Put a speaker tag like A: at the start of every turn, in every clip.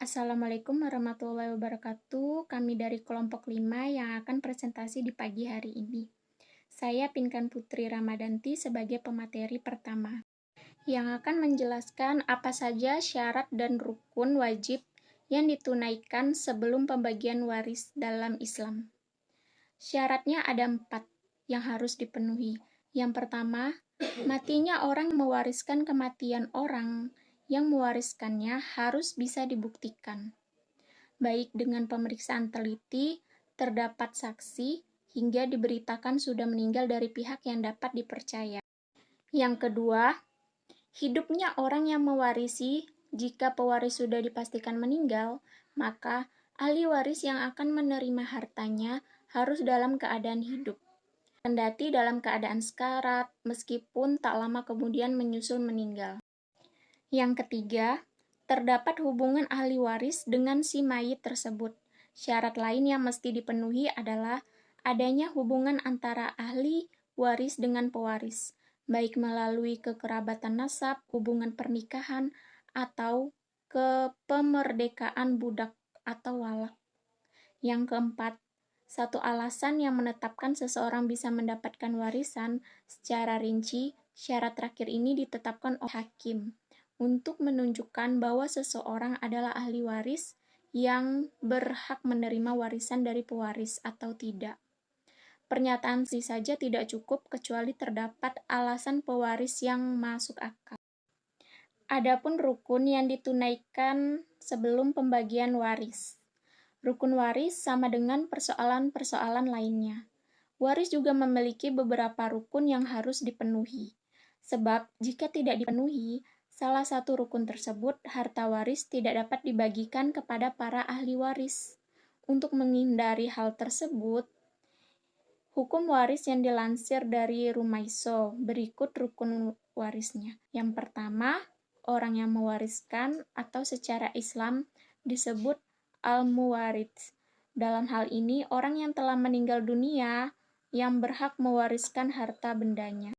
A: Assalamualaikum warahmatullahi wabarakatuh. Kami dari kelompok 5 yang akan presentasi di pagi hari ini. Saya Pinkan Putri Ramadanti sebagai pemateri pertama, yang akan menjelaskan apa saja syarat dan rukun wajib yang ditunaikan sebelum pembagian waris dalam Islam. Syaratnya ada 4 yang harus dipenuhi. Yang pertama, matinya orang yang mewariskan kematian orang yang mewariskannya harus bisa dibuktikan, baik dengan pemeriksaan teliti, terdapat saksi, hingga diberitakan sudah meninggal dari pihak yang dapat dipercaya. Yang kedua, hidupnya orang yang mewarisi. Jika pewaris sudah dipastikan meninggal, maka ahli waris yang akan menerima hartanya harus dalam keadaan hidup, kendati dalam keadaan sekarat, meskipun tak lama kemudian menyusul meninggal. Yang ketiga, terdapat hubungan ahli waris dengan si mayit tersebut. Syarat lain yang mesti dipenuhi adalah adanya hubungan antara ahli waris dengan pewaris, baik melalui kekerabatan nasab, hubungan pernikahan, atau kepemerdekaan budak atau walak. Yang keempat, satu alasan yang menetapkan seseorang bisa mendapatkan warisan secara rinci. Syarat terakhir ini ditetapkan oleh hakim untuk menunjukkan bahwa seseorang adalah ahli waris yang berhak menerima warisan dari pewaris atau tidak. Pernyataan saja tidak cukup kecuali terdapat alasan pewaris yang masuk akal. Adapun rukun yang ditunaikan sebelum pembagian waris. Rukun waris sama dengan persoalan-persoalan lainnya. Waris juga memiliki beberapa rukun yang harus dipenuhi. Sebab jika tidak dipenuhi salah satu rukun tersebut, harta waris tidak dapat dibagikan kepada para ahli waris. Untuk menghindari hal tersebut, hukum waris yang dilansir dari Rumaiso, berikut rukun warisnya. Yang pertama, orang yang mewariskan atau secara Islam disebut al-muwarith. Dalam hal ini, orang yang telah meninggal dunia yang berhak mewariskan harta bendanya.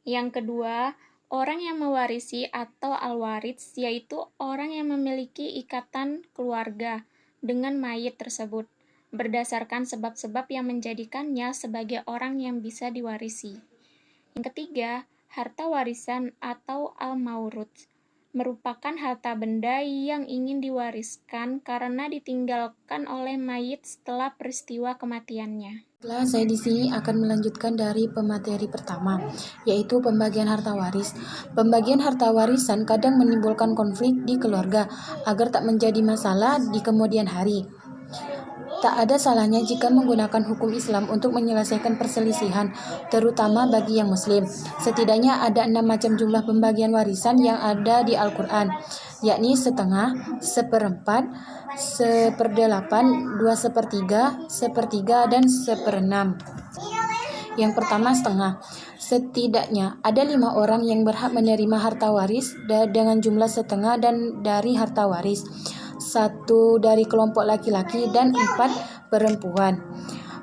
A: Yang kedua, orang yang mewarisi atau al-warits, yaitu orang yang memiliki ikatan keluarga dengan mayit tersebut, berdasarkan sebab-sebab yang menjadikannya sebagai orang yang bisa diwarisi. Yang ketiga, harta warisan atau al-mauruth, merupakan harta benda yang ingin diwariskan karena ditinggalkan oleh mayit setelah peristiwa kematiannya.
B: Saya di sini akan melanjutkan dari pemateri pertama, yaitu pembagian harta waris. Pembagian harta warisan kadang menimbulkan konflik di keluarga agar tak menjadi masalah di kemudian hari. Tak ada salahnya jika menggunakan hukum Islam untuk menyelesaikan perselisihan, terutama bagi yang Muslim. Setidaknya ada 6 macam jumlah pembagian warisan yang ada di Al-Quran, yakni setengah, seperempat, 1/8, 2/3, 1/3, dan 1/6. Yang pertama, setengah. Setidaknya ada 5 orang yang berhak menerima harta waris dengan jumlah setengah dan dari harta waris, 1 dari kelompok laki-laki dan 4 perempuan.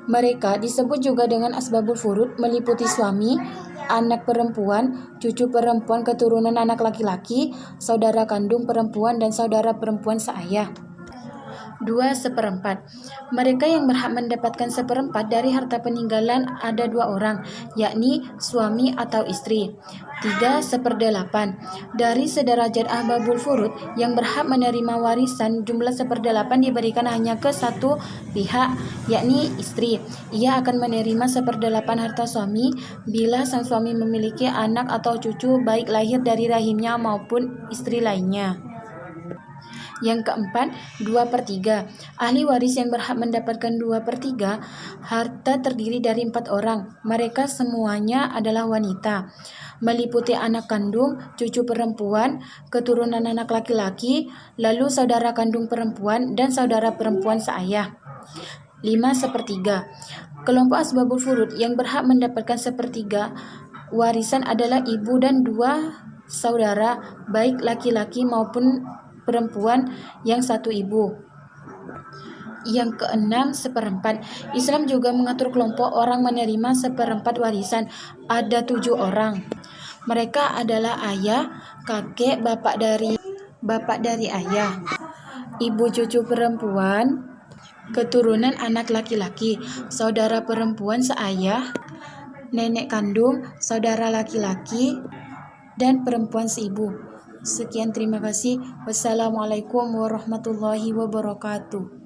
B: Mereka disebut juga dengan asbabul furud, meliputi suami, anak perempuan, cucu perempuan keturunan anak laki-laki, saudara kandung perempuan, dan saudara perempuan seayah. 2/4. Mereka yang berhak mendapatkan 1/4 dari harta peninggalan ada 2 orang, yakni suami atau istri. 3/8. Dari sederajat ahbabul furud yang berhak menerima warisan, jumlah 1/8 diberikan hanya ke satu pihak, yakni istri. Ia akan menerima 1/8 harta suami bila sang suami memiliki anak atau cucu baik lahir dari rahimnya maupun istri lainnya. Yang keempat, 2/3. Ahli waris yang berhak mendapatkan 2/3 harta terdiri dari 4 orang. Mereka semuanya adalah wanita, meliputi anak kandung, cucu perempuan, keturunan anak laki-laki, lalu saudara kandung perempuan dan saudara perempuan seayah. 5/3. Kelompok asbabul furud yang berhak mendapatkan 1/3 warisan adalah ibu dan 2 saudara, baik laki-laki maupun perempuan yang satu ibu. Yang keenam, 1/4. Islam juga mengatur kelompok orang menerima 1/4 warisan. Ada 7 orang. Mereka adalah ayah, kakek, bapak dari ayah, ibu cucu perempuan, keturunan anak laki-laki, saudara perempuan seayah, nenek kandung, saudara laki-laki, dan perempuan seibu. Sekian, terima kasih. Wassalamualaikum warahmatullahi wabarakatuh.